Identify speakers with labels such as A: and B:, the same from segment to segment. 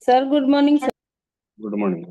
A: Sir, good morning, sir.
B: Good morning.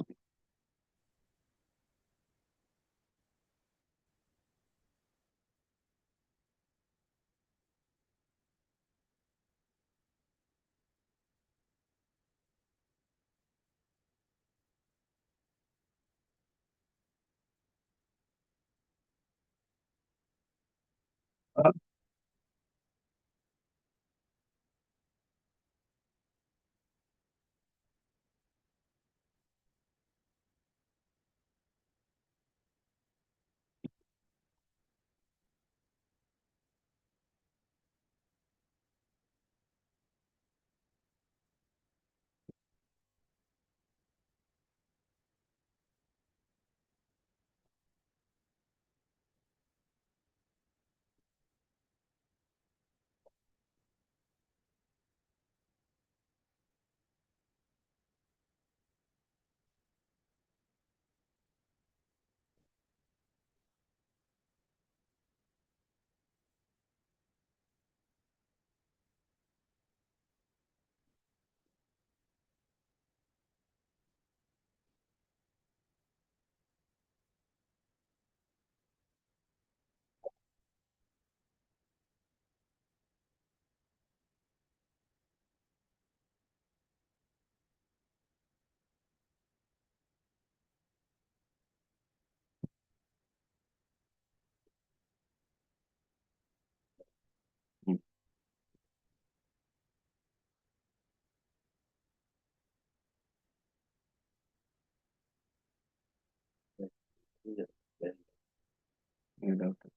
B: Mm. Yeah, doctor.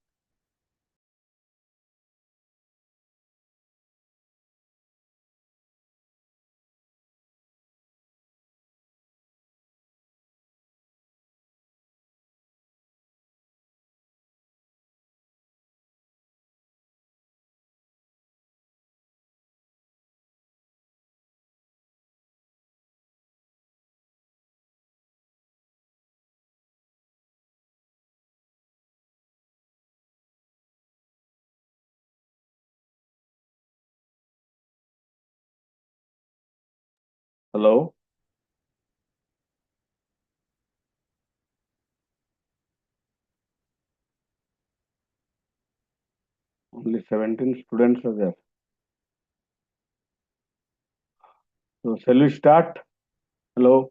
B: Hello. Only 17 students are there. So shall we start? Hello.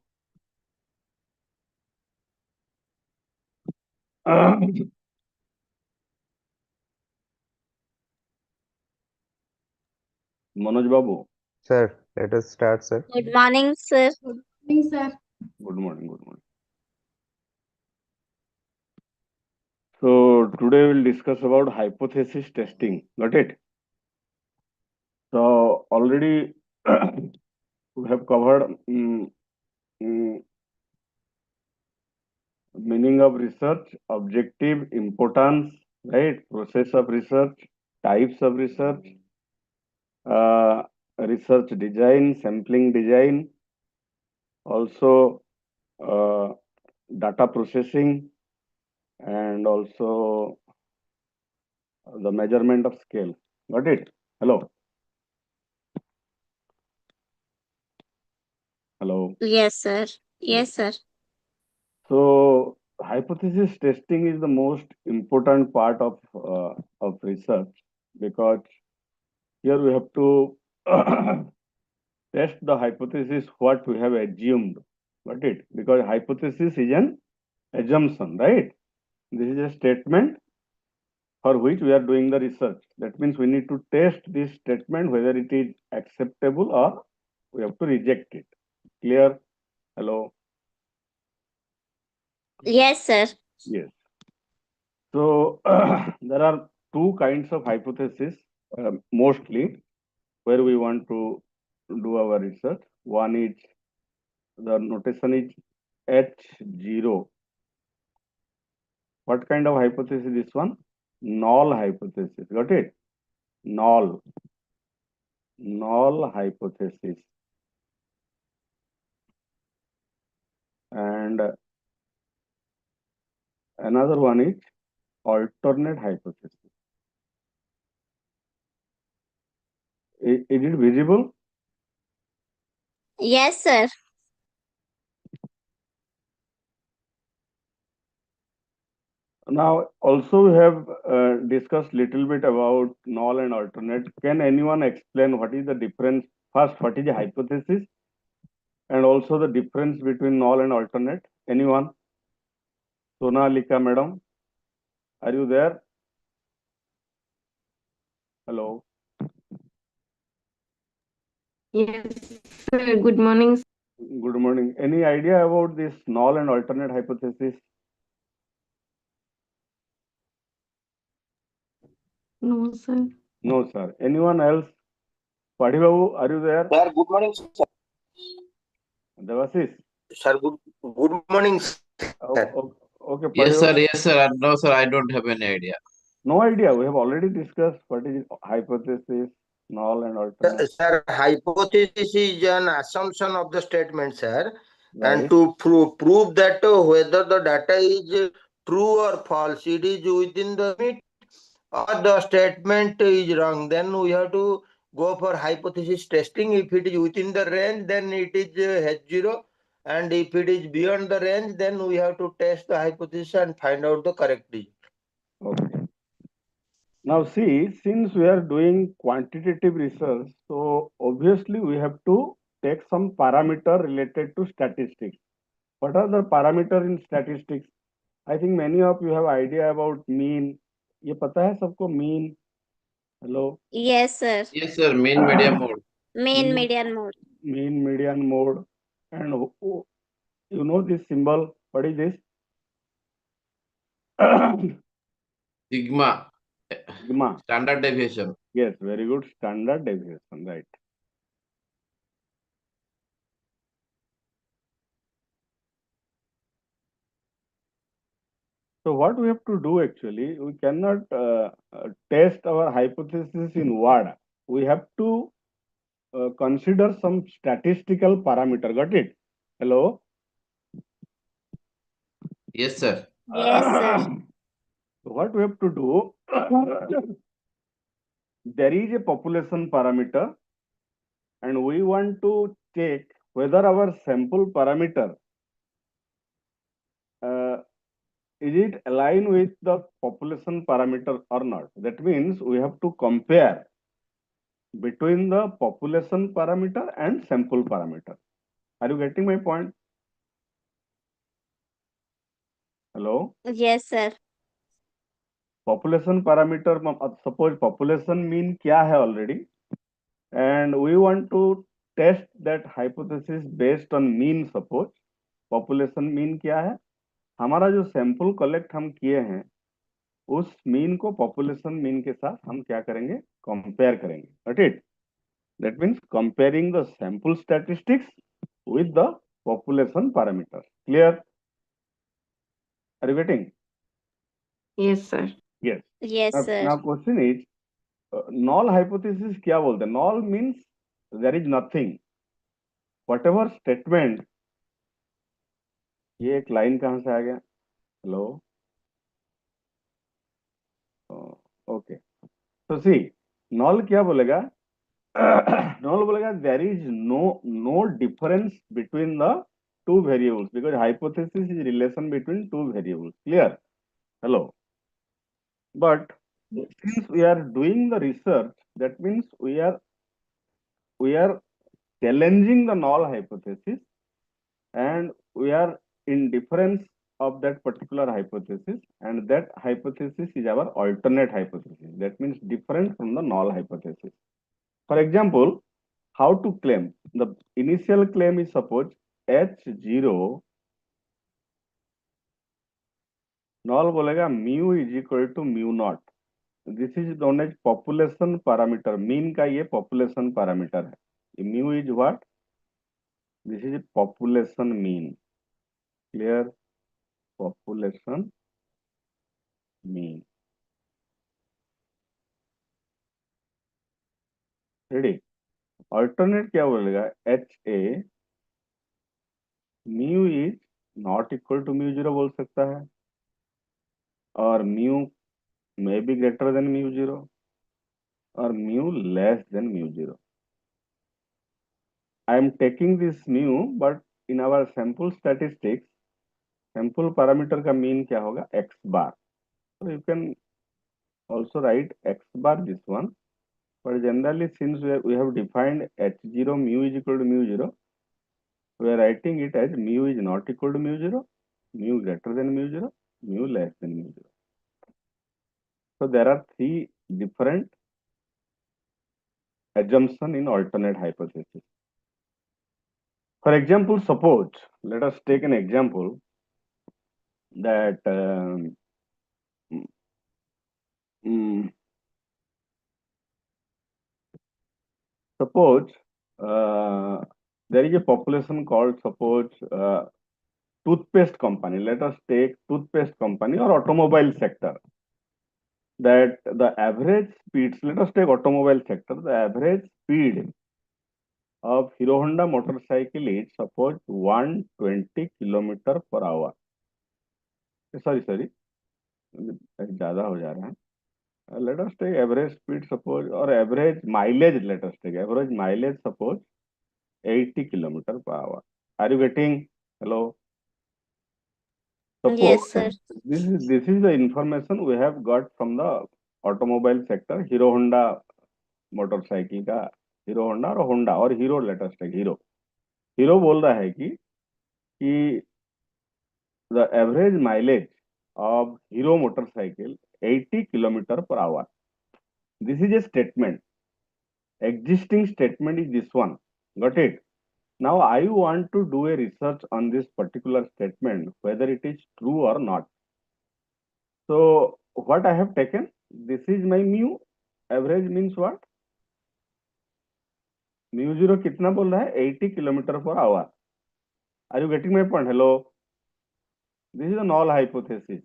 B: Manoj Babu.
C: Sir, let us start, sir.
D: Good morning, sir.
A: Good morning, sir.
B: Good morning. Good morning. So today we'll discuss about hypothesis testing. Got it? So already we have covered mm, meaning of research, objective, importance, right? Process of research, types of research, research design, sampling design, also data processing, and also the measurement of scale. Got it? Hello. Hello.
D: Yes, sir. Yes, sir.
B: So hypothesis testing is the most important part of research, because here we have to test the hypothesis what we have assumed. Got it? Because hypothesis is an assumption, right? This is a statement for which we are doing the research. That means we need to test this statement whether it is acceptable or we have to reject it. Clear? Hello?
D: Yes, sir.
B: Yes. So there are two kinds of hypothesis mostly where we want to do our research. One is, the notation is H0. What kind of hypothesis is this one? Null hypothesis. Got it? Null. Null hypothesis. And another one is alternate hypothesis. Is it visible?
D: Yes, sir.
B: Now, also we have discussed little bit about null and alternate. Can anyone explain what is the difference? First, what is the hypothesis? And also the difference between null and alternate? Anyone? Sonalika, madam, are you there? Hello.
A: Yes, sir. Good morning.
B: Good morning. Any idea about this null and alternate hypothesis?
A: No, sir.
B: No, sir. Anyone else? Padhi Babu, are you there?
E: Sir, good morning, sir.
B: Devasis?
E: Sir, good morning, sir.
B: Okay,
F: Yes,
B: Padhi
F: sir.
B: Babu.
F: Yes, sir. No, sir. I don't have any idea.
B: No idea. We have already discussed what is hypothesis, null and alternate.
E: Sir, hypothesis is an assumption of the statement, sir. And
B: Right.
E: to prove that whether the data is true or false, it is within the limit or the statement is wrong. Then we have to go for hypothesis testing. If it is within the range, then it is H0. And if it is beyond the range, then we have to test the hypothesis and find out the correct result.
B: Okay. Now see, since we are doing quantitative research, so obviously we have to take some parameter related to statistics. What are the parameter in statistics? I think many of you have idea about mean. ये पता है सबको mean? Hello.
D: Yes, sir.
F: Yes, sir. Mean medium mode.
D: Mean median mode.
B: Mean median mode. And you know this symbol? What is this?
F: Sigma.
B: Sigma.
F: Standard deviation.
B: Yes, very good. Standard deviation, right. So what we have to do actually, we cannot test our hypothesis in word. We have to consider some statistical parameter. Got it? Hello?
F: Yes, sir.
D: Yes, sir.
B: What we have to do, there is a population parameter and we want to check whether our sample parameter is it aligned with the population parameter or not. That means we have to compare between the population parameter and sample parameter. Are you getting my point? Hello?
D: Yes, sir.
B: Population parameter, suppose population mean क्या है already, and we want to test that hypothesis based on mean. Suppose population mean क्या है, हमारा जो sample collect हम किए हैं उस mean को population mean के साथ हम क्या करेंगे, compare करेंगे. Got it? That means comparing the sample statistics with the population parameter. Clear? Are you getting?
A: Yes, sir.
B: Yes.
D: Yes, sir.
B: Now question is, null hypothesis क्या बोलते हैं? Null means there is nothing. Whatever statement, ये एक line कहाँ से आ गया? Hello? Okay. So see, null क्या बोलेगा? Null बोलेगा there is no difference between the two variables because hypothesis is relation between two variables. Clear? Hello? But since we are doing the research, that means we are challenging the null hypothesis and we are in difference of that particular hypothesis, and that hypothesis is our alternate hypothesis. That means different from the null hypothesis. For example, how to claim? The initial claim is suppose H0 null बोलेगा mu is equal to mu naught. This is known as population parameter. Mean का ये population parameter है. Mu is what? This is population mean. Clear? Population mean. Ready? Alternate क्या बोलेगा? HA mu is not equal to mu 0 बोल सकता है और mu may be greater than mu 0 or mu less than mu 0. I am taking this mu, but in our sample statistics, sample parameter का mean क्या होगा? X bar. So you can also write X bar this one. But generally, since we have defined H0 mu is equal to mu 0, we are writing it as mu is not equal to mu 0, mu greater than mu 0, mu less than mu 0. So there are three different assumptions in alternate hypothesis. For example, suppose, let us take an example that suppose there is a population called, suppose, toothpaste company. Let us take toothpaste company or automobile sector. That the average speeds, let us take automobile sector, the average speed of Hero Honda motorcycle is suppose 120 kilometer per hour. Sorry, ज़्यादा हो जा रहा है. Let us take average speed suppose, or average mileage, let us take average mileage suppose 80 kilometer per hour. Are you getting? Hello? Suppose
D: Yes, sir.
B: this is the information we have got from the automobile sector. Hero Honda motorcycle का, Hero Honda और Honda और Hero, let us take Hero. Hero बोल रहा है कि the average mileage of Hero motorcycle 80 kilometer per hour. This is a statement. Existing statement is this one. Got it? Now I want to do a research on this particular statement, whether it is true or not. So what I have taken, this is my mu. Average means what? Mu 0 कितना बोल रहा है? 80 kilometer per hour. Are you getting my point? Hello? This is a null hypothesis.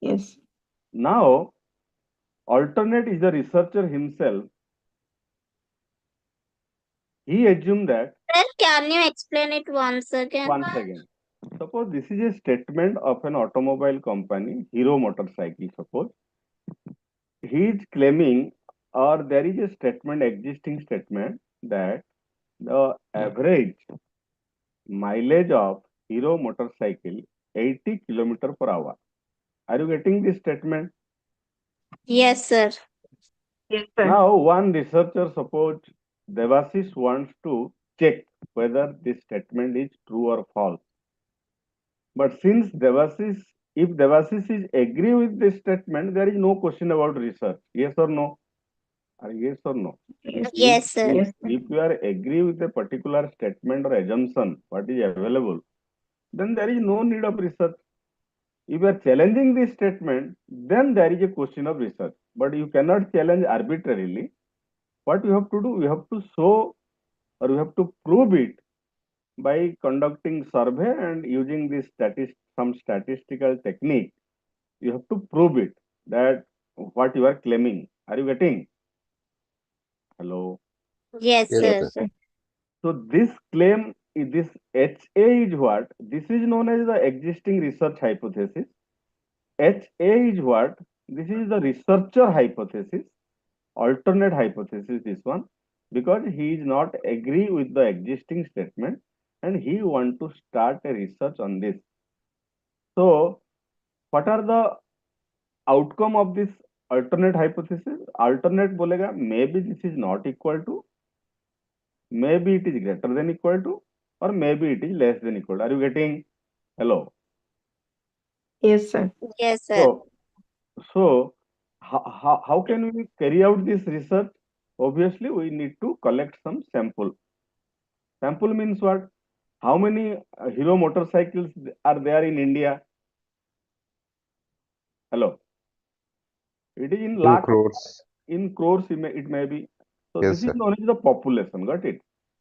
A: Yes.
B: Now, alternate is the researcher himself. He assumed that,
D: Sir, can you explain it once again?
B: once again, suppose this is a statement of an automobile company, Hero motorcycle, suppose. He is claiming, or there is a statement, existing statement, that the average mileage of Hero motorcycle 80 kilometer per hour. Are you getting this statement?
D: Yes, sir.
A: Yes, sir.
B: Now, one researcher, suppose Devasis, wants to check whether this statement is true or false. But since Devasis, if Devasis is agree with this statement, there is no question about research. Yes or no? Yes or no?
A: Yes.
D: Yes, sir.
A: Yes, sir.
B: If you are agree with a particular statement or assumption, what is available, then there is no need of research. If you are challenging this statement, then there is a question of research. But you cannot challenge arbitrarily. What you have to do, you have to show, or you have to prove it by conducting survey and using this some statistical technique. You have to prove it that what you are claiming. Are you getting? Hello.
D: Yes,
C: Yes,
D: sir.
A: Yes, sir.
B: So this claim, this HA is what? This is known as the existing research hypothesis. HA is what? This is the researcher hypothesis, alternate hypothesis, this one, because he is not agree with the existing statement and he want to start a research on this. So what are the outcome of this alternate hypothesis? Alternate बोलेगा maybe this is not equal to, maybe it is greater than equal to, or maybe it is less than equal to. Are you getting? Hello.
A: Yes, sir.
D: Yes, sir.
B: So how can we carry out this research? Obviously, we need to collect some sample. Sample means what? How many Hero motorcycles are there in India? Hello. It is in
C: in
B: lakh,
C: crores.
B: in crores it may be. So
C: Yes,
B: this is
C: sir.
B: known as the population. Got it?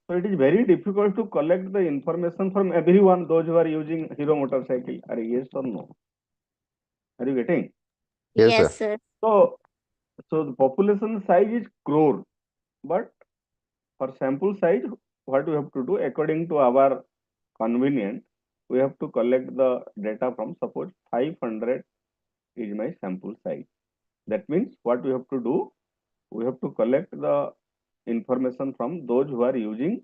B: So it is very difficult to collect the information from everyone, those who are using Hero motorcycle. Are yes or no? Are you getting?
C: Yes,
D: Yes,
C: sir.
D: sir.
B: So the population size is crore, but for sample size, what we have to do according to our convenient, we have to collect the data from, suppose 500 is my sample size. That means what we have to do, we have to collect the information from those who are using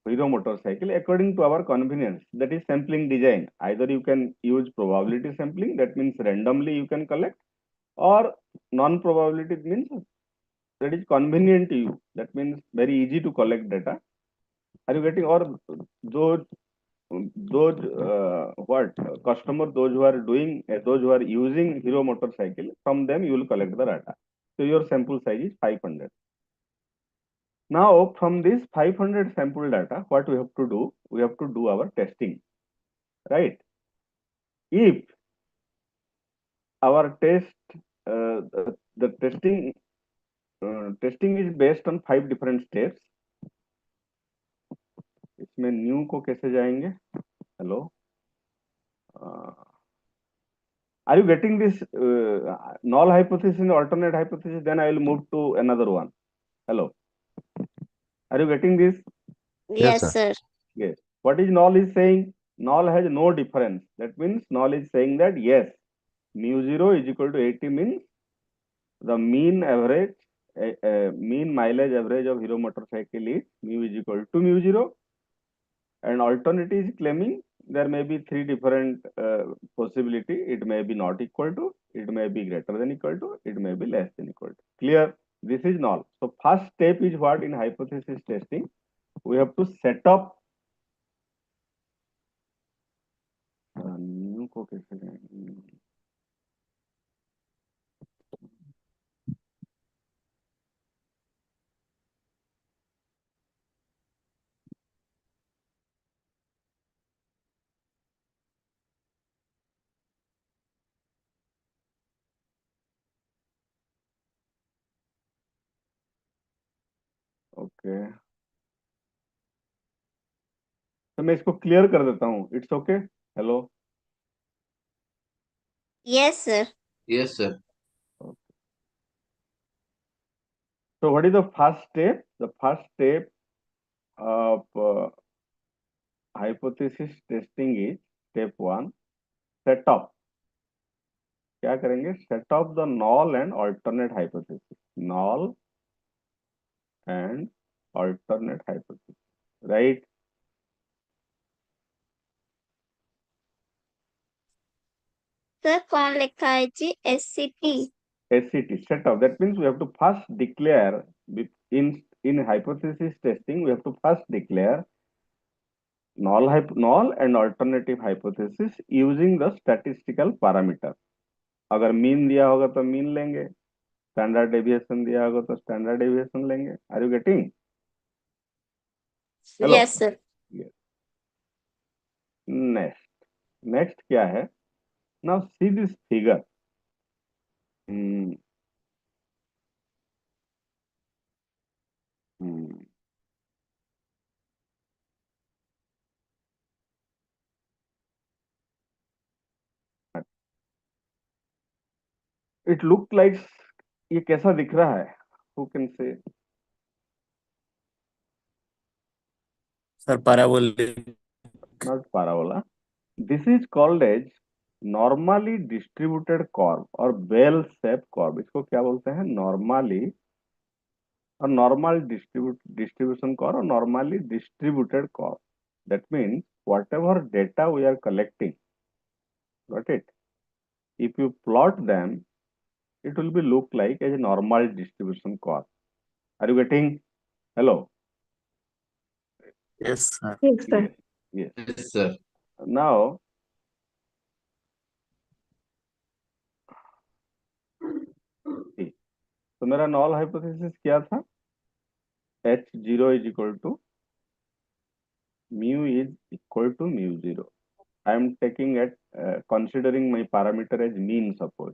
B: Hero motorcycle according to our convenience. That is sampling design. Either you can use probability sampling, that means randomly you can collect, or non-probability means that is convenient to you. That means very easy to collect data. Are you getting? Or those what customer, those who are doing, those who are using Hero motorcycle, from them you will collect the data. So your sample size is 500. Now from this 500 sample data, what we have to do? We have to do our testing, right? If our test, the testing is based on 5 different steps. इसमें new को कैसे जाएंगे? Hello, are you getting this null hypothesis and alternate hypothesis? Then I will move to another one. Hello, are you getting this?
D: Yes,
C: sir.
D: sir.
B: Yes. What is null is saying? Null has no difference. That means null is saying that yes, mu 0 is equal to 80 means the mean average, mean mileage average of Hero motorcycle is mu is equal to mu 0. And alternate is claiming there may be 3 different possibility. It may be not equal to, it may be greater than equal to, it may be less than equal to. Clear? This is null. So first step is what in hypothesis testing? We have to set up new को कैसे जाएंगे? Okay, तो मैं इसको clear कर देता हूँ. It's okay. Hello.
D: Yes, sir.
F: Yes, sir.
B: So what is the first step? The first step of hypothesis testing is step 1, set up. क्या करेंगे? Set up the null and alternate hypothesis. Null and alternate hypothesis. Right?
D: Sir, कौन लिखा है जी? SCT.
B: SCT, set up. That means we have to first declare in hypothesis testing, we have to first declare null and alternative hypothesis using the statistical parameter. अगर mean दिया होगा तो mean लेंगे, standard deviation दिया होगा तो standard deviation लेंगे. Are you getting? Hello.
D: Yes, sir.
B: Next क्या है? Now see this figure. It look like, ये कैसा दिख रहा है? Who can say?
G: Sir, parabolic.
B: Not parabola. This is called as normally distributed curve और बेल शेप कर्व. इसको क्या बोलते हैं? नॉर्मली और नॉर्मल डिस्ट्रीब्यूशन कर्व और normally distributed curve. That means whatever data we are collecting, got it? If you plot them, it will be look like as a normal distribution curve. Are you getting? Hello.
G: Yes, sir.
A: Yes, sir.
B: Yes.
F: Yes, sir.
B: Now see, तो मेरा null hypothesis क्या था? H0 is equal to mu is equal to mu 0. I am taking at considering my parameter as mean suppose.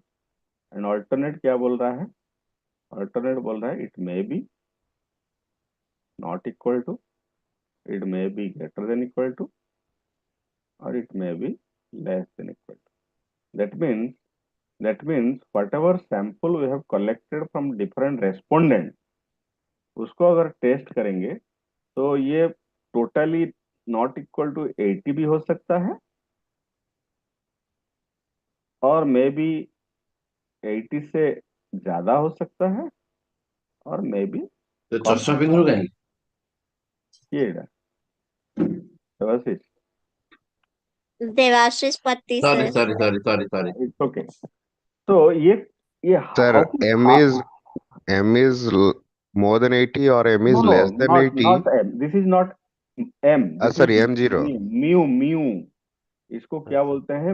B: And alternate क्या बोल रहा है? Alternate बोल रहा है it may be not equal to, it may be greater than equal to, or it may be less than equal to. That means whatever sample we have collected from different respondents, उसको अगर test करेंगे तो ये totally not equal to 80 भी हो सकता है और मे बी 80 से ज्यादा हो सकता है और मे बी
F: तो चश्मा पिंधू कहीं?
B: ये Devashish,
D: Devashish Patti,
F: Sorry,
D: sir.
F: sorry.
B: it's okay. So ये how
C: Sir,
B: can
C: M is more than 80 or M is less than
B: not
C: 80.
B: M. This is not M. This is
C: Sorry, M0.
B: mu. इसको क्या
C: अच्छा,
B: बोलते हैं?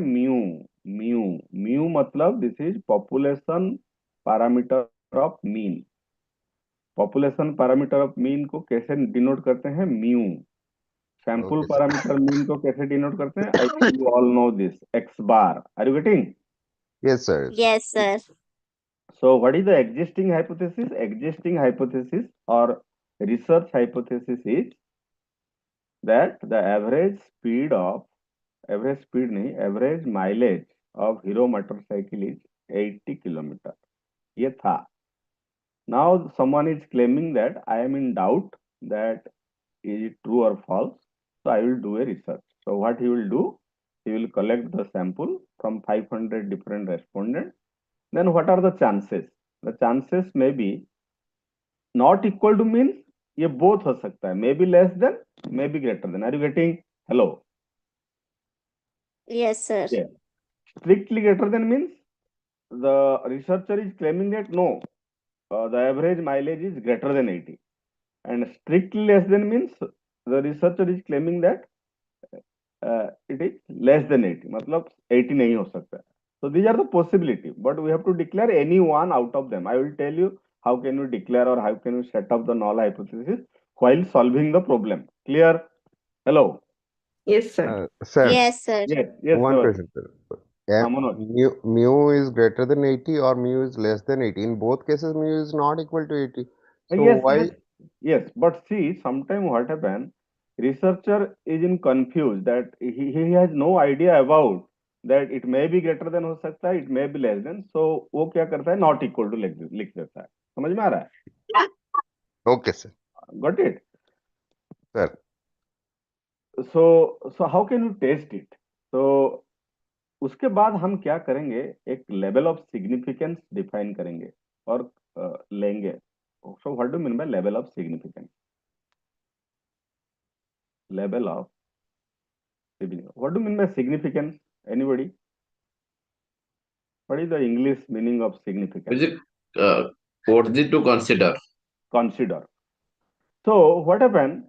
B: Mu मतलब this is population parameter of mean. Population parameter of mean को कैसे denote करते हैं? Mu. Sample
C: okay, sir.
B: Parameter mean को कैसे डिनोट करते हैं? I think you all know this. X bar. Are you getting?
C: Yes, sir.
D: Yes, sir.
B: So what is the existing hypothesis? Existing hypothesis or research hypothesis is that the average mileage of Hero motorcycle is 80 kilometer. ये था. Now someone is claiming that I am in doubt that is it true or false. So I will do a research. So what he will do? He will collect the sample from 500 different respondents. Then what are the chances? The chances may be not equal to means ये both हो सकता है. Maybe less than, maybe greater than. Are you getting? Hello.
D: Yes, sir.
B: Yeah. Strictly greater than means the researcher is claiming that no, the average mileage is greater than 80. And strictly less than means the researcher is claiming that it is less than 80. मतलब 80 नहीं हो सकता. So these are the possibility, but we have to declare any one out of them. I will tell you how can you declare or how can you set up the null hypothesis while solving the problem. Clear? Hello.
A: Yes, sir.
C: Sir,
D: Yes, sir.
B: Yes.
C: one
B: Devashish.
C: question, sir.
B: Manoj.
C: Mu is greater than 80 or mu is less than 80. In both cases, mu is not equal to 80. So why?
B: Yes. But see, sometimes what happens, researcher is in confused that he has no idea about that it may be greater than हो सकता है, it may be less than. So वो क्या करता है? Not equal to लिख देता है. समझ में आ रहा है?
C: Okay, sir.
B: Got it?
C: Sir,
B: So how can you test it? So उसके बाद हम क्या करेंगे? एक लेवल ऑफ सिग्निफिकेंस डिफाइन करेंगे और लेंगे. So what do you mean by level of significance? Level of significance. What do you mean by significance? Anybody? What is the English meaning of significance?
F: Is it worthy to consider?
B: Consider. So what happened?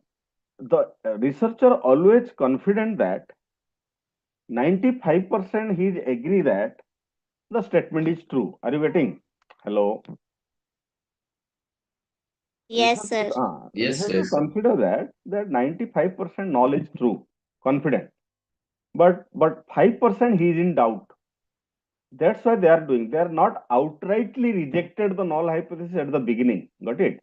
B: The researcher always confident that 95% he agree that the statement is true. Are you getting? Hello.
D: Yes, sir.
F: Yes.
B: Consider that 95% knowledge true, confident, but 5% he is in doubt. That's why they are doing. They are not outrightly rejected the null hypothesis at the beginning. Got it?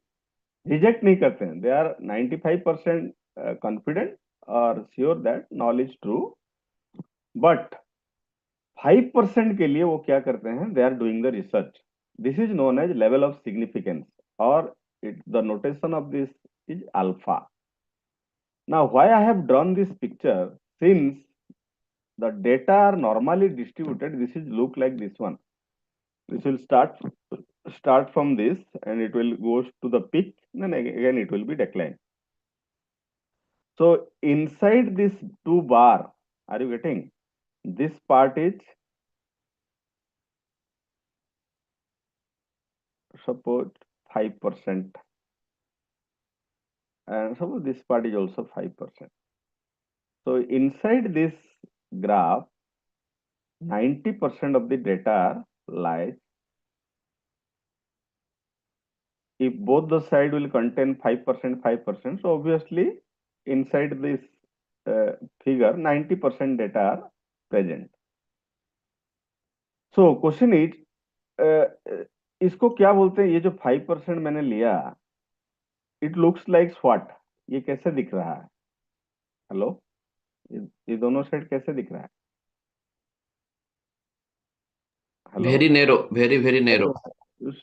B: Reject नहीं करते हैं. They are 95% confident or sure that null is true, but 5% के लिए वो क्या करते हैं? They are doing the research. This is known as level of significance, or the notation of this is alpha. Now, why I have drawn this picture? Since the data are normally distributed, this is look like this one. This will start from this, and it will go to the peak, then again it will be decline. So inside this 2 bar, are you getting? This part is suppose 5%, and suppose this part is also 5%. So inside this graph, 90% of the data lies. If both the side will contain 5%, so obviously inside this figure 90% data are present. So question is, इसको क्या बोलते हैं? ये जो 5% मैंने लिया, it looks like what? ये कैसे दिख रहा है? हेलो, ये दोनों साइड कैसे दिख रहा है? Hello.
F: Very narrow, very narrow.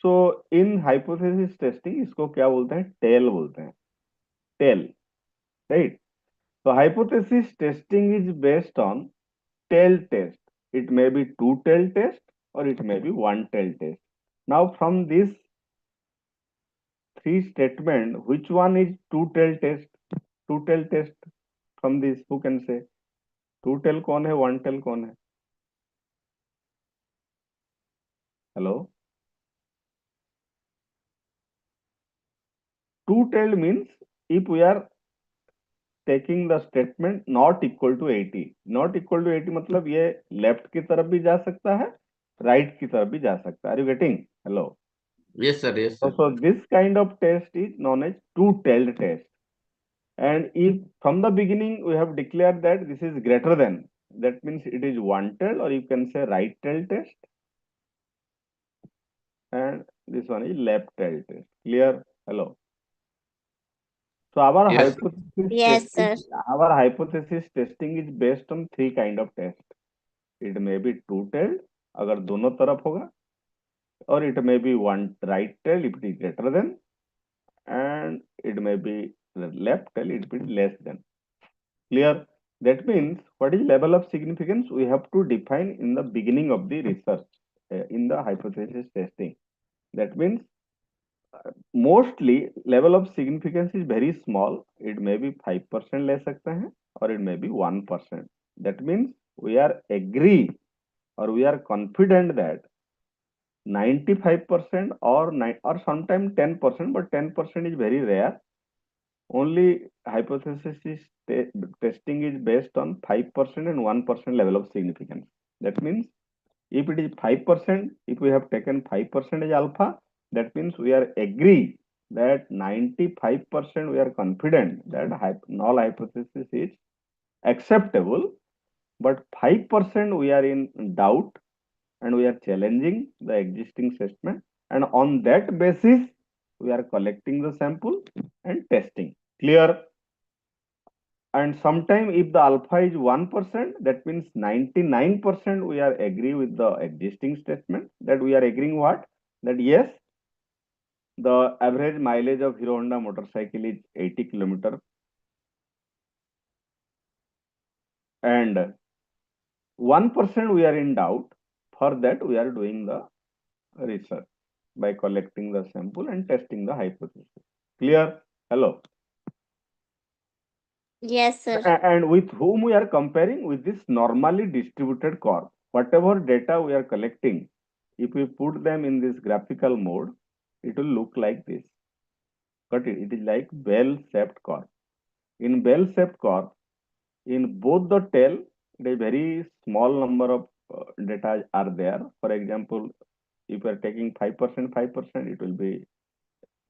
B: So in hypothesis testing इसको क्या बोलते हैं? टेल बोलते हैं. Tail, right? So hypothesis testing is based on tail test. It may be 2 tail test or it may be 1 tail test. Now from this 3 statement, which one is 2 tail test? 2 tail test. from this? Who can say? Two tail कौन है? One tail कौन है? Hello? Two-tailed means if we are taking the statement not equal to 80. Not equal to 80 मतलब ये left की तरफ भी जा सकता है, right की तरफ भी जा सकता है. Are you getting? Hello.
F: Yes, sir. Yes, sir.
B: So this kind of test is known as two-tailed test. And if from the beginning we have declared that this is greater than, that means it is one-tailed, or you can say right-tailed test. And this one is left-tailed test. Clear? Hello. So our
F: Yes,
B: hypothesis
D: Yes, sir.
B: testing, our hypothesis testing is based on three kind of test. It may be two-tailed, अगर दोनों तरफ होगा, or it may be one right-tailed if it is greater than, and it may be left-tailed if it is less than. Clear? That means what is level of significance we have to define in the beginning of the research in the hypothesis testing. That means mostly level of significance is very small. It may be 5% ले सकते हैं, or it may be 1%. That means we are agree or we are confident that 95% or sometimes 10%, but 10% is very rare. Only hypothesis is testing is based on 5% and 1% level of significance. That means if it is 5%, if we have taken 5% as alpha, that means we are agree that 95% we are confident that null hypothesis is acceptable, but 5% we are in doubt and we are challenging the existing statement, and on that basis we are collecting the sample and testing. Clear? And sometime if the alpha is 1%, that means 99% we are agree with the existing statement, that we are agreeing what? That yes, the average mileage of Hero Honda motorcycle is 80 kilometer, and 1% we are in doubt. For that we are doing the research by collecting the sample and testing the hypothesis. Clear? Hello.
D: Yes, sir.
B: And with whom we are comparing? With this normally distributed curve. Whatever data we are collecting, if we put them in this graphical mode, it will look like this. But it is like bell-shaped curve. In bell-shaped curve, in both the tail, a very small number of data are there. For example, if you are taking 5%, 5%, it will be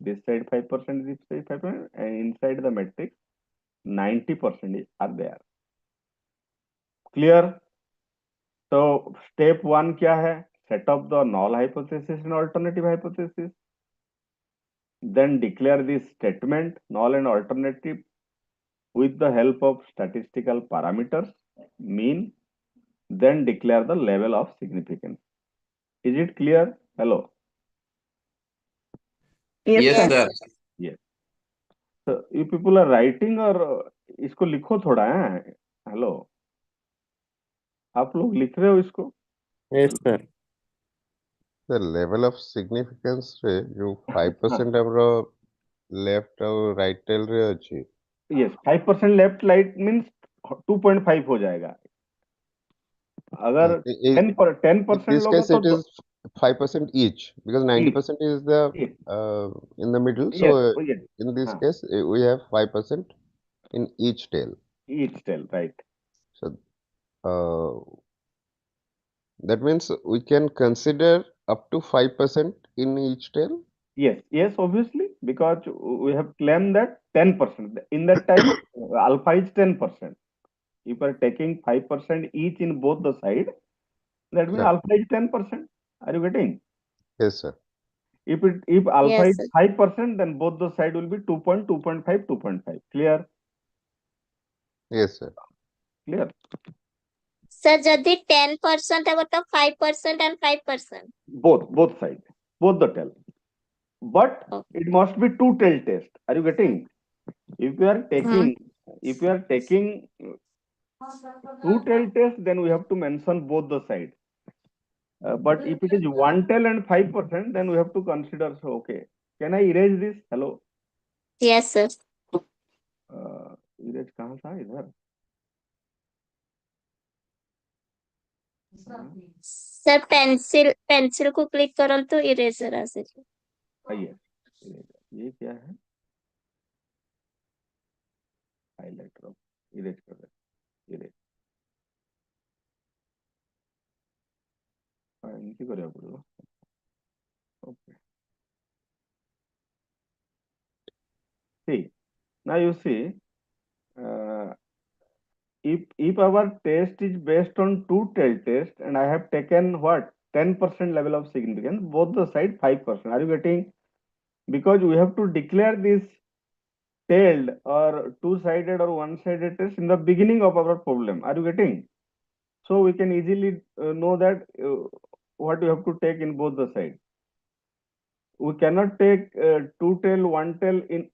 B: this side 5%, this side 5%, and inside the matrix, 90% are there. Clear? So step 1 क्या है? Set up the null hypothesis and alternative hypothesis. Then declare this statement, null and alternative, with the help of statistical parameters, mean. Then declare the level of significance. Is it clear? Hello.
A: Yes,
F: yes,
A: sir.
F: sir.
B: Yes. So you people are writing or इसको लिखो थोड़ा है? Hello. आप लोग लिख रहे हो इसको?
G: Yes, sir.
C: The level of significance रे जो 5% हमरो left और right tail रे अछि.
B: Yes, 5% left light means 2.5 हो जाएगा. अगर 10%
C: In this
B: लोगे
C: case,
B: तो
C: it is 5% each because 90% is the in the middle. So
B: yes,
C: in this case, we have 5% in each tail.
B: each tail, right?
C: So that means we can consider up to 5% in each tail.
B: Yes, obviously, because we have claimed that 10%. In that time, alpha is 10%. If you are taking 5% each in both the side, that means
C: Sir.
B: alpha is 10%. Are you getting?
C: Yes, sir.
B: If alpha
D: Yes,
B: is
D: sir.
B: 5%, then both the side will be 2.5, 2.5. Clear?
C: Yes, sir.
B: Clear?
D: Sir, जदि 10% है तो 5% and 5%.
B: Both sides, both the tail. But it must be two tail test. Are you getting? If you are taking two tail test, then we have to mention both the sides. But if it is one tail and 5%, then we have to consider. So okay, can I erase this? Hello.
D: Yes, sir.
B: Erase कहाँ था इधर?
D: Sir pencil को click करो तो eraser आसे
B: आइए ये क्या है, हाइलाइटर, इरेज कर दे, इरेज एमती करिया पड़ो। Okay, see now you see, uh, if our test is based on two tail test and I have taken what 10% level of significance, both the side 5%, are you getting? Because we have to declare this tailed or two-sided or one-sided test in the beginning of our problem, are you getting? So we can easily know that what you have to take in both the sides. We cannot take two tail, one tail in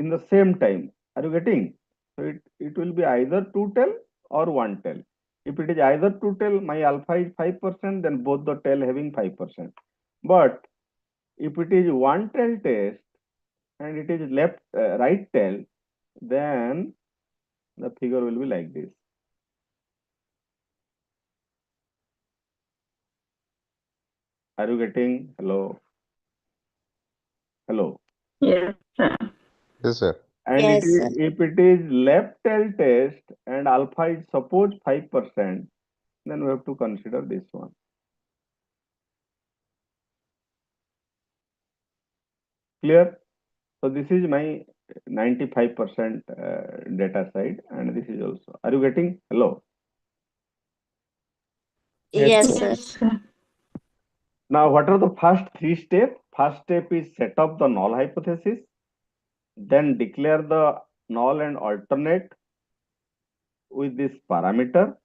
B: the same time. Are you getting? So it will be either two tail or one tail. If it is either two tail, my alpha is 5%, then both the tail having 5%. But if it is one tail test and it is left right tail, then the figure will be like this. Are you getting? Hello? Hello?
A: Yes, sir.
C: Yes, sir.
B: And
D: Yes,
B: it is,
D: sir.
B: if it is left tail test and alpha is suppose 5%, then we have to consider this one. Clear? So this is my 95% data side, and this is also. Are you getting? Hello?
D: Yes, sir.
A: Yes, sir.
B: Now, what are the first three steps? First step is set up the null hypothesis, then declare the null and alternate with this parameter.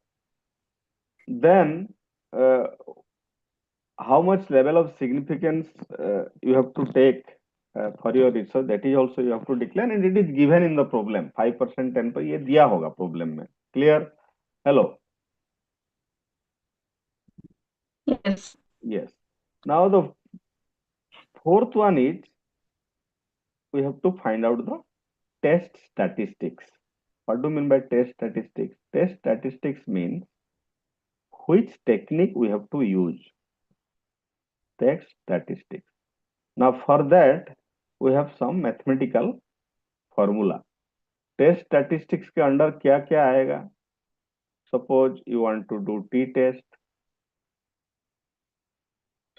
B: Then how much level of significance you have to take for your research, that is also you have to declare, and it is given in the problem 5%, 10%, ये दिया होगा problem में. Clear? Hello?
A: Yes.
B: Yes. Now the fourth one is we have to find out the test statistics. What do you mean by test statistics? Test statistics means which technique we have to use. Test statistics. Now for that we have some mathematical formula. Test statistics के under क्या क्या आएगा? Suppose you want to do t test.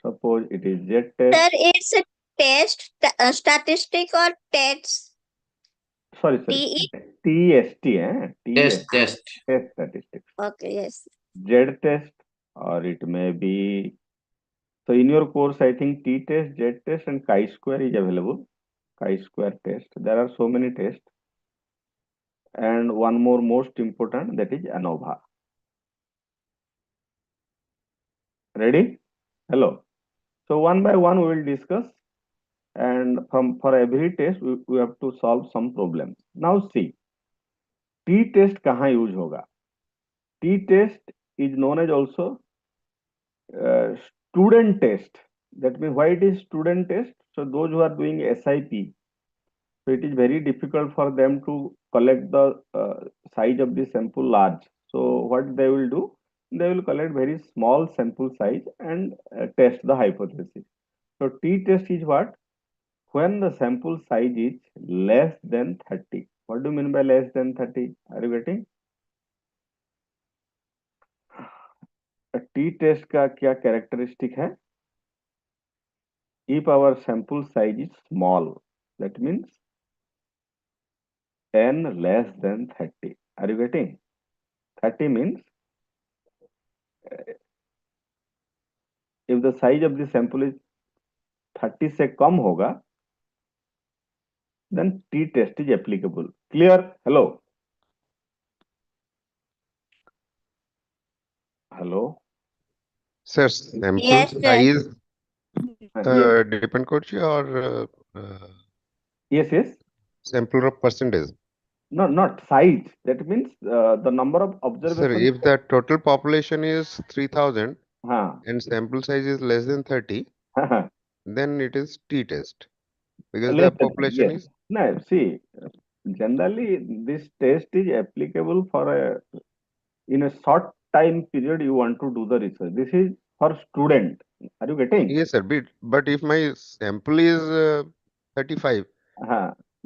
B: Suppose it is z test.
D: Sir, it's a test statistic or tests.
B: Sorry,
D: TE?
B: TST, eh?
F: Test,
B: Test statistics.
D: Okay, yes.
B: Z test, or it may be. So in your course, I think t test, z test, and chi-square is available. Chi-square test. There are so many tests. And one more most important, that is ANOVA. Ready? Hello. So one by one we will discuss, and for every test we have to solve some problems. Now see, t test कहाँ use होगा? T test is known as also student test. That means why it is student test? So those who are doing SIP, so it is very difficult for them to collect the size of the sample large. So what they will do? They will collect very small sample size and test the hypothesis. So t test is what? When the sample size is less than 30. What do you mean by less than 30? Are you getting? T test का क्या characteristic है? If our sample size is small, that means n less than 30. Are you getting? 30 means if the size of the sample is 30 से कम होगा, then t test is applicable. Clear? Hello? Hello?
C: Sir, sample
D: Yes, sir.
C: size
B: Yes.
C: depend করছে or
B: Yes, yes.
C: sample of percentage?
B: No, not size. That means the number of
C: Sir,
B: observations.
C: if the total population is 3000
B: हाँ.
C: and sample size is less than 30, then it is t-test because
B: Less
C: the
B: than,
C: population
B: yes.
C: is
B: No, see, generally this test is applicable for in a short time period you want to do the research. This is for student. Are you getting?
C: Yes, sir. But if my sample is 35,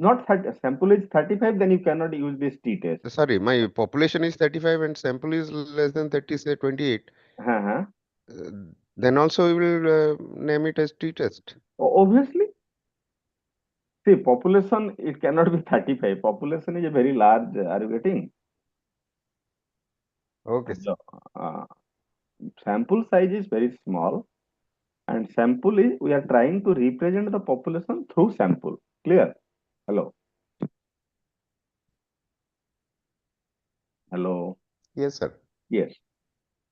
B: Not 30, sample is 35, then you cannot use this t-test.
C: sorry, my population is 35 and sample is less than 30, say 28,
B: Uh-huh.
C: then also we will name it as t-test.
B: Obviously, see, population, it cannot be 35. Population is a very large. Are you getting?
C: Okay, sir.
B: Uh, sample size is very small, and sample is, we are trying to represent the population through sample. Clear? Hello. Hello.
C: Yes, sir.
B: Yes.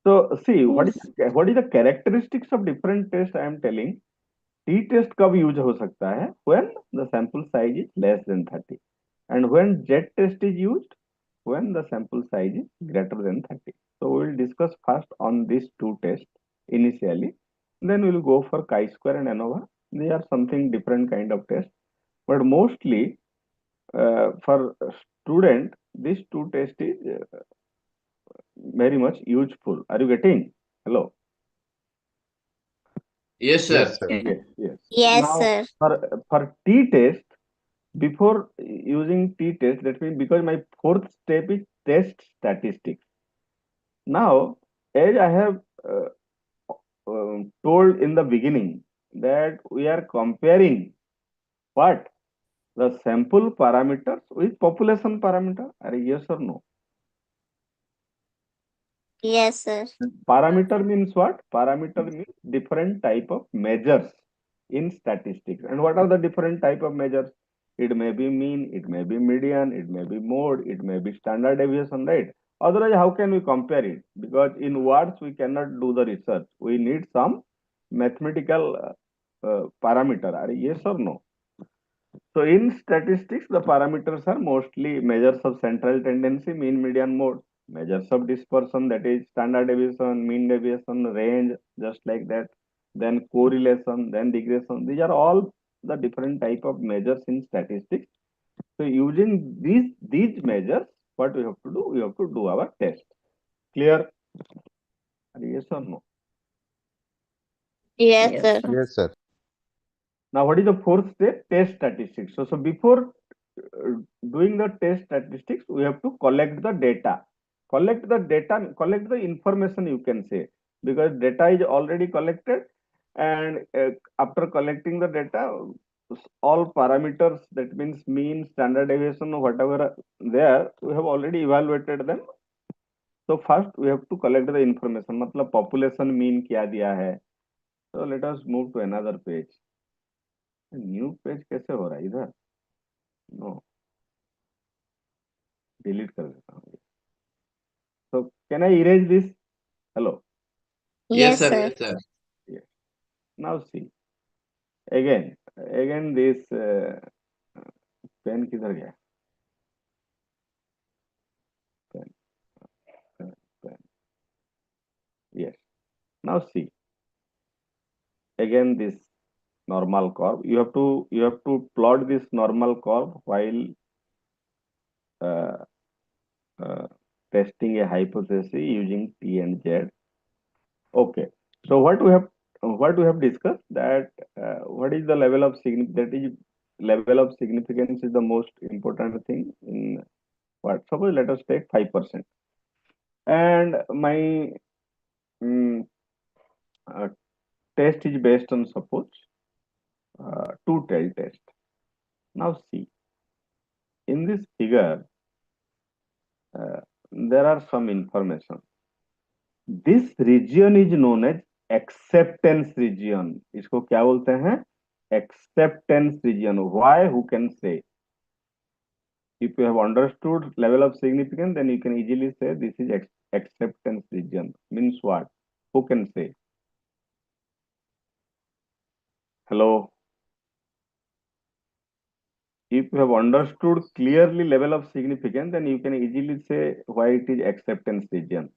B: So see, what is the characteristics of different tests I am telling? T-test कब use हो सकता है? When the sample size is less than 30. And when Z-test is used? When the sample size is greater than 30. So we will discuss first on these two tests initially. Then we will go for chi-square and ANOVA. They are something different kind of test. But mostly for student, these two tests is very much useful. Are you getting? Hello.
F: Yes, sir.
C: Yes, sir.
B: Yes.
D: Yes,
B: Now,
D: sir.
B: for t-test, before using t-test, that means because my fourth step is test statistics. Now, as I have told in the beginning, that we are comparing what? The sample parameters with population parameter. Are yes or no?
D: Yes, sir.
B: Parameter means what? Parameter means different type of measures in statistics. And what are the different type of measures? It may be mean, it may be median, it may be mode, it may be standard deviation, right? Otherwise, how can we compare it? Because in words, we cannot do the research. We need some mathematical parameter. Are yes or no? So in statistics, the parameters are mostly measures of central tendency, mean, median, mode, measures of dispersion, that is standard deviation, mean deviation, range, just like that. Then correlation, then regression. These are all the different type of measures in statistics. So using these measures, what we have to do? We have to do our test. Clear? Yes or no?
D: Yes,
A: Yes,
D: sir.
A: sir.
C: Yes, sir.
B: Now, what is the fourth step? Test statistics. So before doing the test statistics, we have to collect the data. Collect the information, you can say, because data is already collected, and after collecting the data, all parameters, that means mean, standard deviation, whatever there, we have already evaluated them. So first we have to collect the information. मतलब population mean क्या दिया है? So let us move to another page. New page कैसे हो रहा है इधर? No, delete कर देता हूँ. So can I erase this? Hello.
F: Yes,
D: Yes,
F: sir.
D: sir.
F: Yes, sir.
B: Yes. Now see again this pen किधर गया? Pen. Yes. Now see again this normal curve. You have to plot this normal curve while testing a hypothesis using T and Z. Okay. So what we have discussed, that what is the level of significance is the most important thing in what? Suppose let us take 5%, and my test is based on, suppose, two-tailed test. Now see, in this figure, there are some information. This region is known as acceptance region. इसको क्या बोलते हैं? Acceptance region. Why? Who can say? If you have understood level of significance, then you can easily say this is acceptance region. Means what? Who can say? Hello? If you have understood clearly level of significance, then you can easily say why it is acceptance region.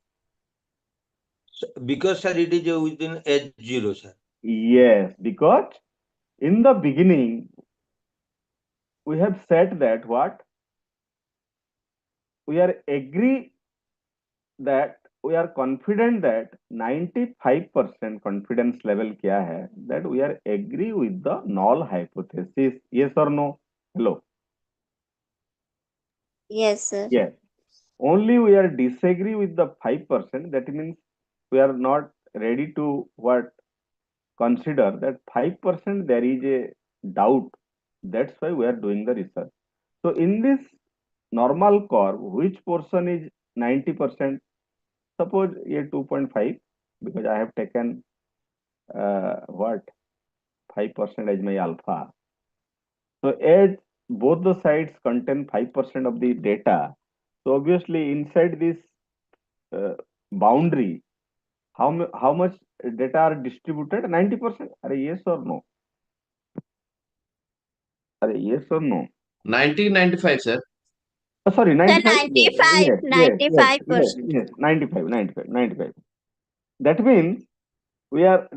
E: Because sir, it is within H0, sir.
B: Yes, because in the beginning, we have said that what? We are agree that we are confident that 95% confidence level क्या है, that we are agree with the null hypothesis. Yes or no? Hello.
D: Yes, sir.
B: Yes. Only we are disagree with the 5%. That means we are not ready to what consider that 5% there is a doubt. That's why we are doing the research. So in this normal curve, which portion is 90%? Suppose a 2.5, because I have taken what 5% as my alpha. So as both the sides contain 5% of the data, so obviously inside this boundary, how much data are distributed? 90%. Are yes or no? Are yes or no?
F: 95, sir.
B: Sorry, 95.
D: 95,
B: Yes,
D: 95%.
B: 95. That means we are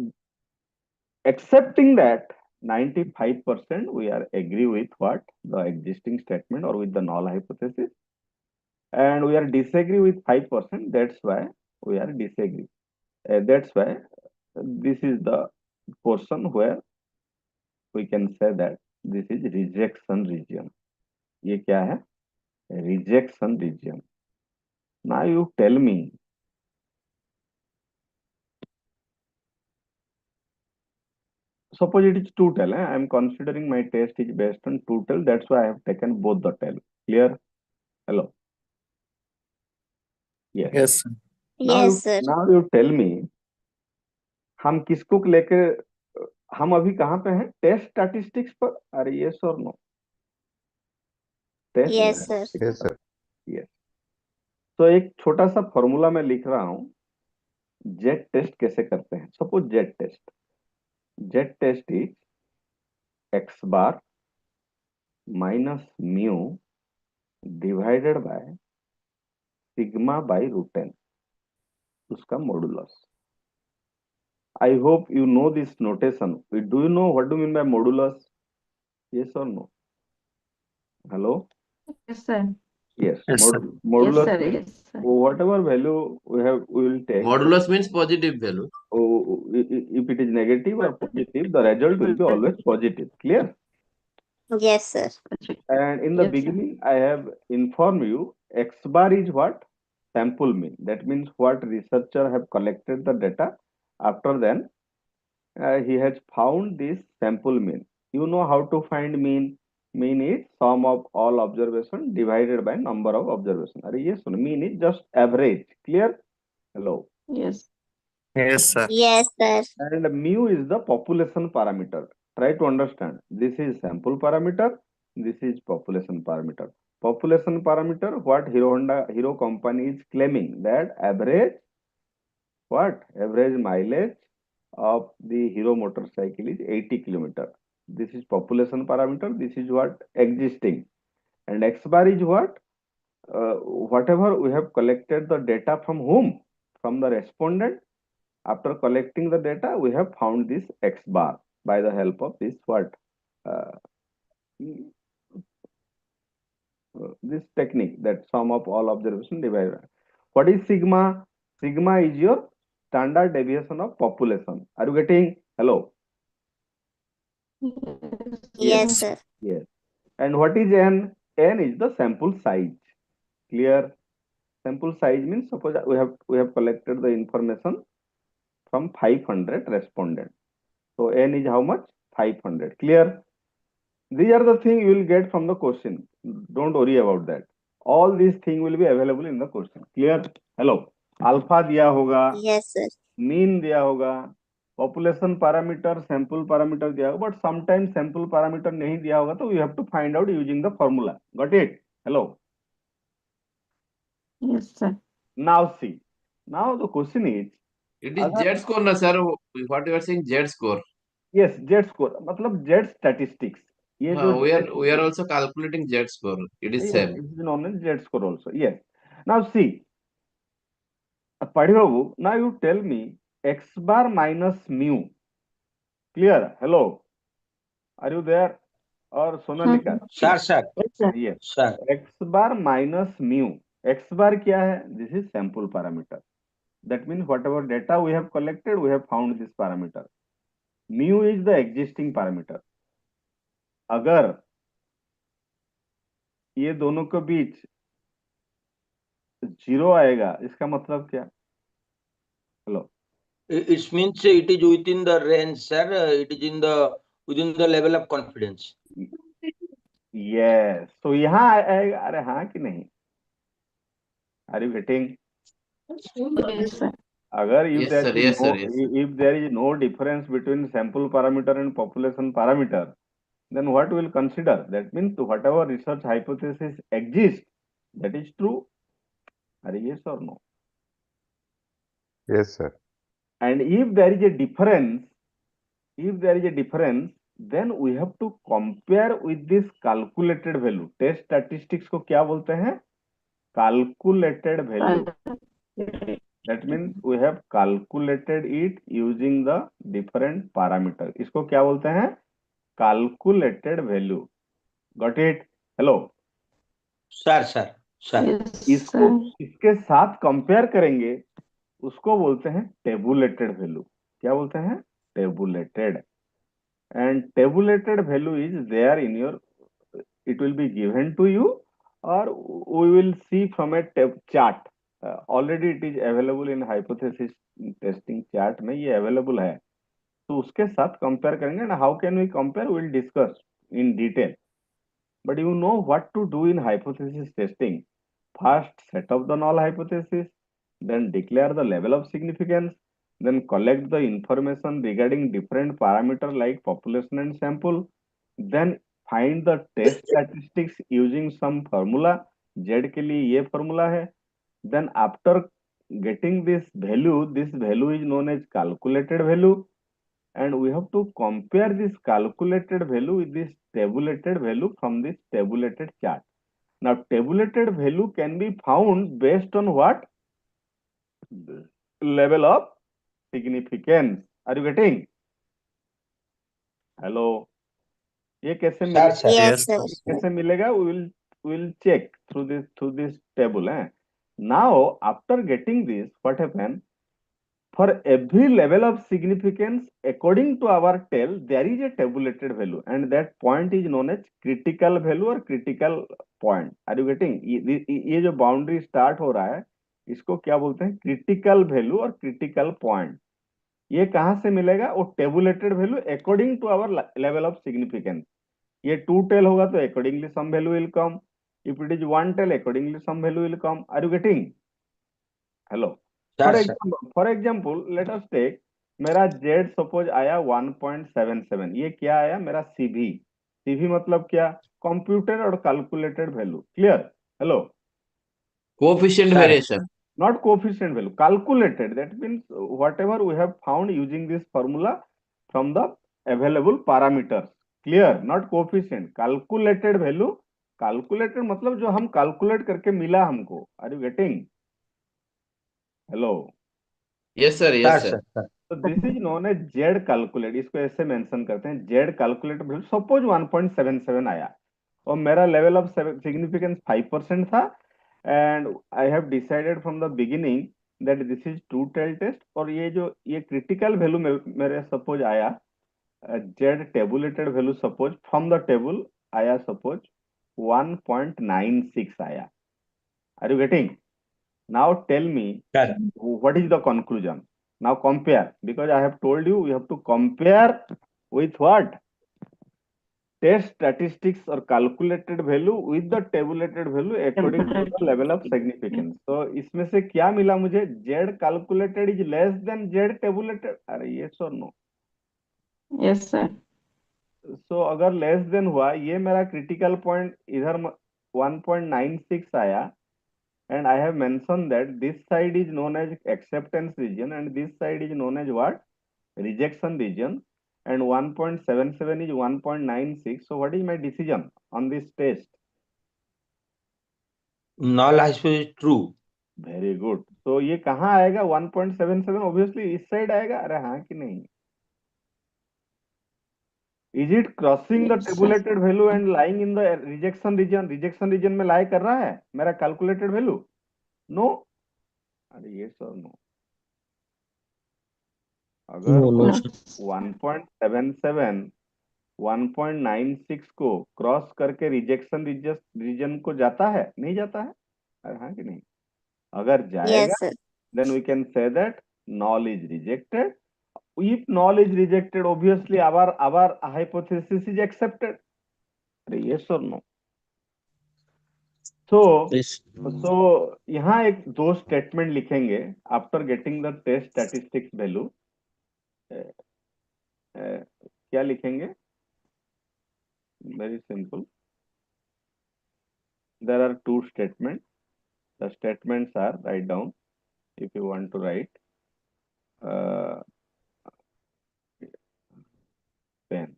B: accepting that 95% we are agree with what the existing statement or with the null hypothesis, and we are disagree with 5%. That's why we are disagree. That's why this is the portion where we can say that this is rejection region. ये क्या है? Rejection region. Now you tell me, suppose it is two tell. I am considering my test is based on two tell. That's why I have taken both the tell. Clear? Hello. Yes.
G: Yes, sir.
D: Yes, sir.
B: Now you tell me, हम किसको लेके हम अभी कहाँ पे हैं? Test statistics पर? अरे यस और no? Test
D: Yes, sir.
C: Yes, sir.
B: Yes. तो एक छोटा सा फॉर्मूला मैं लिख रहा हूँ. जेट टेस्ट कैसे करते हैं? Suppose Z test is X bar minus mu divided by sigma by root N, उसका modulus. I hope you know this notation. Do you know what do you mean by modulus? Yes or no? Hello?
A: Yes, sir.
B: Yes.
G: Yes, sir.
B: Modulus
A: Yes, sir.
B: means
A: Yes, sir.
B: whatever value we will take.
F: Modulus means positive value.
B: If it is negative or positive, the result will be always positive. Clear?
D: Yes, sir.
B: And in the
A: Yes, sir.
B: beginning, I have informed you X bar is what? Sample mean. That means what researcher have collected the data. After then, he has found this sample mean. You know how to find mean? Mean is sum of all observation divided by number of observation. Yes, mean is just average. Clear? Hello.
A: Yes.
G: Yes, sir.
D: Yes, sir.
B: And mu is the population parameter. Try to understand. This is sample parameter. This is population parameter. Population parameter, what Hero company is claiming that average, what? Average mileage of the Hero motorcycle is 80 kilometer. This is population parameter. This is what existing. And X bar is what? Whatever we have collected the data from whom? From the respondent. After collecting the data, we have found this X bar by the help of this what? This technique, that sum of all observation divided. What is sigma? Sigma is your standard deviation of population. Are you getting? Hello.
D: Yes, sir.
B: Yes. And what is n? N is the sample size. Clear? Sample size means suppose we have collected the information from 500 respondents. So n is how much? 500. Clear? These are the things you will get from the question. Don't worry about that. All these things will be available in the question. Clear? Hello. Alpha दिया होगा,
D: Yes, sir.
B: mean दिया होगा, population parameter, sample parameter दिया होगा, but sometimes sample parameter नहीं दिया होगा, तो you have to find out using the formula. Got it? Hello.
A: Yes, sir.
B: Now see. Now the question is.
F: It is Z score, na sir. What you are saying, Z score.
B: Yes, Z score. मतलब Z statistics. ये जो
F: We are also calculating Z score. It is
B: yes,
F: same.
B: it is known as Z score also. Yes. Now see. Padhi Babu, now you tell me X bar minus mu. Clear? Hello. Are you there? Or Sonalika?
E: Sir, sir.
A: Yes, sir.
B: Yes.
E: Sir.
B: X bar minus mu. X bar क्या है? This is sample parameter. That means whatever data we have collected, we have found this parameter. Mu is the existing parameter. अगर ये दोनों के बीच 0 आएगा, इसका मतलब क्या? Hello,
E: It means it is within the range, sir. It is within the level of confidence.
B: yes. तो यहाँ आएगा, अरे हाँ कि नहीं? Are you getting?
A: Yes, sir.
B: अगर if
F: Yes,
B: there
F: sir.
B: is
F: Yes,
B: no
F: sir. Yes, sir.
B: if there is no difference between sample parameter and population parameter, then what we'll consider? That means whatever research hypothesis exists, that is true. Are yes or no?
C: Yes, sir.
B: And if there is a difference, then we have to compare with this calculated value. Test statistics को क्या बोलते हैं? Calculated value. That means we have calculated it using the different parameter. इसको क्या बोलते हैं? Calculated value. Got it? Hello.
E: Sir, sir, sir.
A: Yes,
B: इसको
A: sir.
B: इसके साथ कंपेयर करेंगे, उसको बोलते हैं tabulated value. क्या बोलते हैं? Tabulated. And tabulated value is there in your, it will be given to you, or we will see from a chart. Already it is available in hypothesis testing chart में ये available है, तो उसके साथ compare करेंगे. And how can we compare? We will discuss in detail. But you know what to do in hypothesis testing. First, set up the null hypothesis, then declare the level of significance, then collect the information regarding different parameters like population and sample, then find the test statistics using some formula. Z के लिए ये formula है. Then after getting this value is known as calculated value, and we have to compare this calculated value with this tabulated value from this tabulated chart. Now, tabulated value can be found based on what? Level of significance. Are you getting? Hello. ये कैसे
E: Sir,
B: मिलेगा?
E: sir.
D: Yes, sir.
B: कैसे मिलेगा? We will check through this table. Now, after getting this, what happens? For every level of significance, according to our tell, there is a tabulated value, and that point is known as critical value or critical point. Are you getting? ये जो boundary start हो रहा है, इसको क्या बोलते हैं? Critical value और critical point. ये कहाँ से मिलेगा? वो tabulated value according to our level of significance. ये 2 tell होगा तो accordingly some value will come. If it is 1 tell, accordingly some value will come. Are you getting? Hello.
E: Sir, sir.
B: For example, let us take मेरा Z suppose आया 1.77. ये क्या आया? मेरा CV. CV मतलब क्या? कंप्यूटेड और calculated value. Clear? Hello.
F: Coefficient
E: Sir.
F: variation.
B: Not coefficient value, calculated. That means whatever we have found using this formula from the available parameters. Clear? Not coefficient. Calculated value. Calculated मतलब जो हम calculate करके मिला हमको. Are you getting? Hello.
F: Yes, sir.
E: Sir,
F: Yes, sir.
E: sir, sir.
B: तो this is known as Z calculate. इसको ऐसे mention करते हैं जेड कैलकुलेट. सपोज 1.77 आया और मेरा लेवल ऑफ सिग्निफिकेंस 5% था, and I have decided from the beginning that this is true tail test. और ये क्रिटिकल वैल्यू मेरे सपोज आया Z tabulated value suppose from the table आया सपोज 1.96 आया. Are you getting? Now tell me
E: Sir.
B: what is the conclusion. Now compare, because I have told you have to compare with what? Test statistics or calculated value with the tabulated value according to the level of significance. So इसमें से क्या मिला मुझे? Z calculated is less than Z tabulated. अरे yes or no?
A: Yes, sir.
B: So अगर less than हुआ, ये मेरा critical point इधर 1.96 आया, and I have mentioned that this side is known as acceptance region and this side is known as what? Rejection region, and 1.77 is 1.96. So what is my decision on this test?
E: Null hypothesis is true.
B: Very good. So ये कहाँ आएगा? 1.77 obviously इस side आएगा. अरे हाँ कि नहीं? Is it crossing the
A: Yes, sir.
B: tabulated value and lying in the rejection region? Rejection region में lie कर रहा है मेरा calculated value? No. अरे yes or no? अगर
G: No, no,
A: No.
G: sir.
B: 1.77 1.96 को क्रॉस करके रिजेक्शन रीजन को जाता है, नहीं जाता है? अरे हाँ कि नहीं? अगर जाएगा
D: Yes, sir.
B: then we can say that null is rejected. If null is rejected, obviously our hypothesis is accepted. Yes or no? So
G: Yes.
B: यहाँ एक दो स्टेटमेंट लिखेंगे after getting the test statistics value. क्या लिखेंगे? Very simple, there are two statements. The statements are, write down if you want to write. Pen.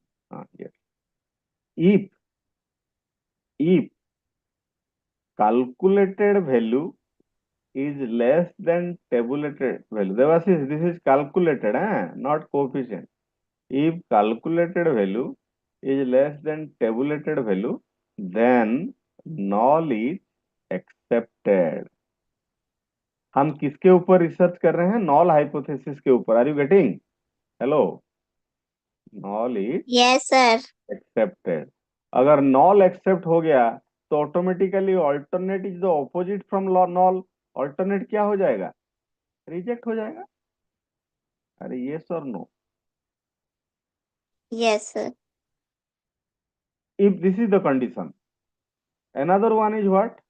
B: Yes. If calculated value is less than tabulated value, Devasis, this is calculated, not coefficient. If calculated value is less than tabulated value, then null is accepted. हम किसके ऊपर research कर रहे हैं? Knoll hypothesis के ऊपर। Are you getting? Hello, null is
D: Yes, sir.
B: Accepted. अगर null accept हो गया तो automatically alternate is the opposite from null. Alternate क्या हो जाएगा? रिजेक्ट हो जाएगा। अरे यस और no?
D: Yes, sir.
B: If this is the condition, another one is what?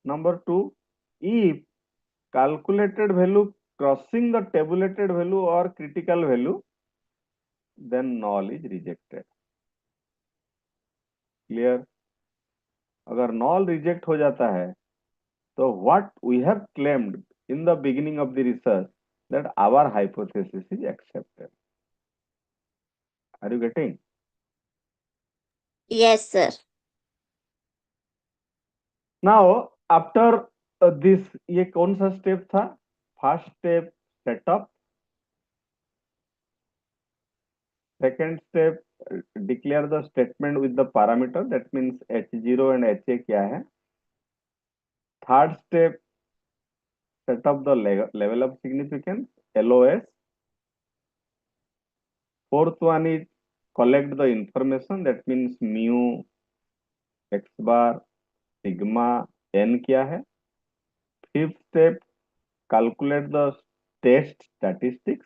B: Number 2, if calculated value crossing the tabulated value or critical value, then null is rejected. Clear? अगर null reject हो जाता है तो what we have claimed in the beginning of the research, that our hypothesis is accepted. Are you getting?
D: Yes, sir.
B: Now after this, ये कौन सा step था? First step setup, second step declare the statement with the parameter, that means H0 and HA क्या है। Third step set up the level of significance, LOS. Fourth one is collect the information, that means mu, x bar, sigma, n क्या है। Fifth step, calculate the test statistics.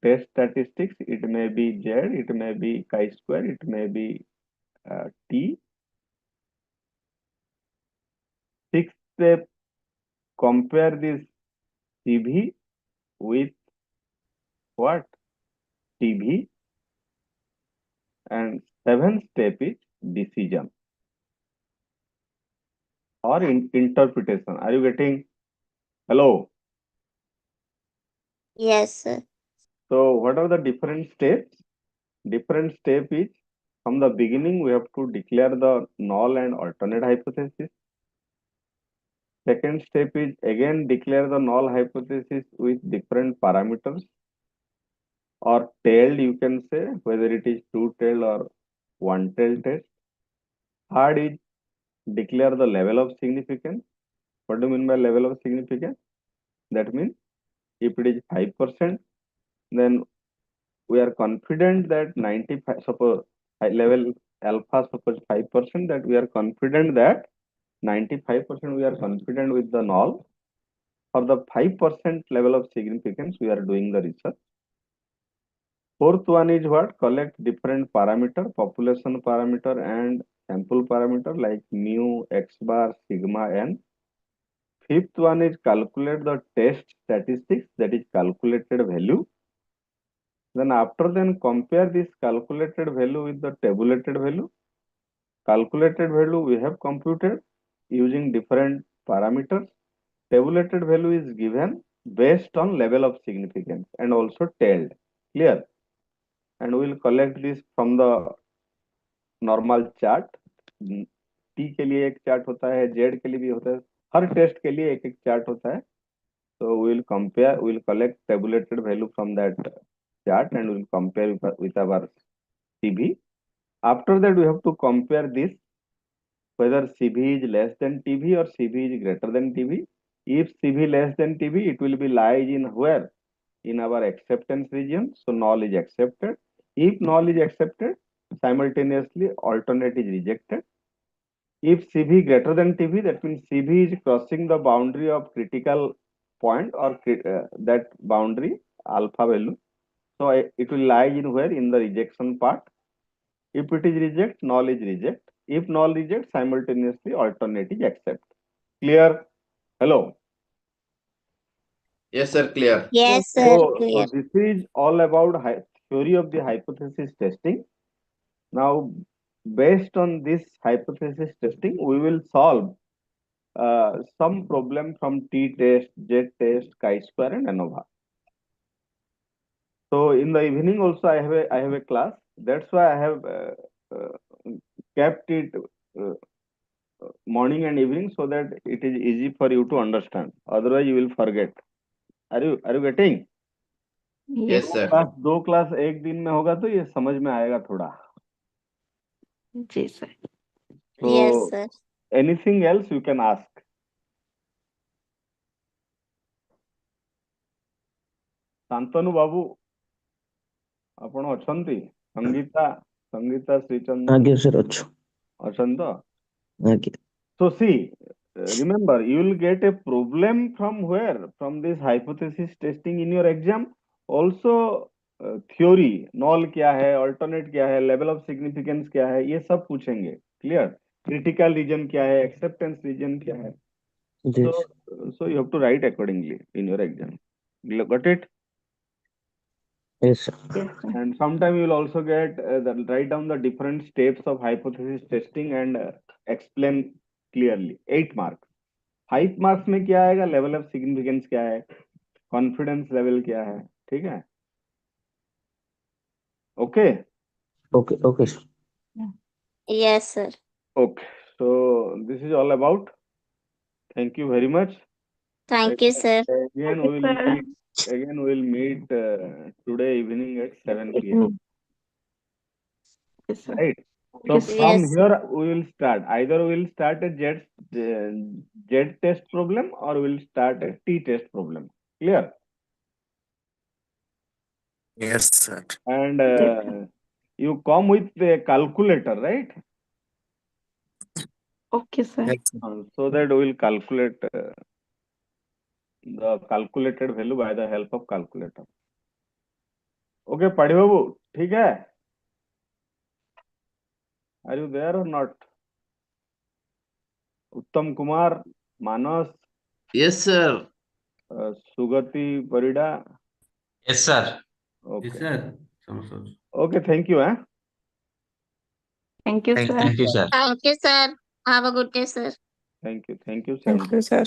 B: Test statistics, it may be Z, it may be chi-square, it may be T. Sixth step, compare this CV with what? TV. And seventh step is decision or interpretation. Are you getting? Hello.
D: Yes, sir.
B: So what are the different steps? Different step is, from the beginning we have to declare the null and alternate hypothesis. Second step is again declare the null hypothesis with different parameters, or tailed, you can say, whether it is two-tailed or one-tailed test. Third is declare the level of significance. What do you mean by level of significance? That means if it is 5%, then we are confident that 95, suppose high level alpha, suppose 5%, that we are confident that 95% we are confident with the null. For the 5% level of significance, we are doing the research. Fourth one is what? Collect different parameter, population parameter and sample parameter like mu, x bar, sigma, n. Fifth one is calculate the test statistics, that is calculated value. Then after then compare this calculated value with the tabulated value. Calculated value we have computed using different parameters. Tabulated value is given based on level of significance and also tailed. Clear? And we will collect this from the normal chart. T के लिए एक chart होता है, Z के लिए भी होता है, हर टेस्ट के लिए एक एक चार्ट होता है. So we will compare, we will collect tabulated value from that chart and we will compare with our CV. After that, we have to compare this, whether CV is less than TV or CV is greater than TV. If CV less than TV, it will be lies in where? in our acceptance region, so null is accepted. If null is accepted, simultaneously alternate is rejected. If CV greater than TV, that means CV is crossing the boundary of critical point or that boundary alpha value. So it will lie in where? In the rejection part. If it is reject, null is reject. If null reject, simultaneously alternate is accept. Clear? Hello.
F: Yes, sir, clear.
D: Yes, sir.
B: So
D: Clear.
B: this is all about theory of the hypothesis testing. Now, based on this hypothesis testing, we will solve some problem from t-test, z-test, chi-square, and ANOVA. So in the evening also I have a class. That's why I have kept it morning and evening so that it is easy for you to understand. Otherwise you will forget. Are you getting?
F: Yes, sir.
B: Class 2 class एक दिन में होगा तो ये समझ में आएगा थोड़ा.
A: जी sir.
D: Yes,
B: So
D: sir.
B: anything else you can ask. Shantanu babu ଆପଣ ଅଛନ୍ତି? संगीता श्रीचंद्र
H: आगे सर अच्छो
B: ଅଛନ୍ତି ତ?
H: आगे
B: So see, remember, you will get a problem from where? From this hypothesis testing in your exam. Also, theory, null क्या है, alternate क्या है, level of significance क्या है, ये सब पूछेंगे. Clear? Critical region क्या है, acceptance region क्या है.
H: जी
B: So you have to write accordingly in your exam. Got it?
H: Yes sir
A: Yes, sir.
B: And sometime you will also get write down the different steps of hypothesis testing and explain clearly. 8 marks. 5 marks में क्या आएगा? Level of significance क्या है? Confidence level क्या है? ठीक है? Okay.
H: Okay okay sir
D: Yes, sir.
B: Okay. So this is all about. Thank you very much.
D: Thank you, sir.
B: Again we will
A: Sir.
B: meet. Again we will meet today evening at 7 p.m.
A: Yes, sir.
B: Right. So
A: Yes,
B: from
D: Yes.
B: here we will start. Either we will start a Z test problem or we will start a T test problem. Clear?
G: Yes, sir.
B: And you come with the calculator, right?
A: Okay, sir.
G: Yes, sir.
B: So that we will calculate the calculated value by the help of calculator. Okay, Padhi Babu, ठीक है? Are you there or not? Uttam Kumar, Manas,
F: Yes, sir.
B: Sugati Parida.
I: Yes, sir.
B: Okay.
I: Yes, sir. Sir.
B: Okay, thank you.
A: Thank you, sir.
I: Thank you, sir.
D: Thank you, sir. Have a good day, sir.
B: Thank you. Thank you,
A: Thank
B: Sharon.
A: you, sir.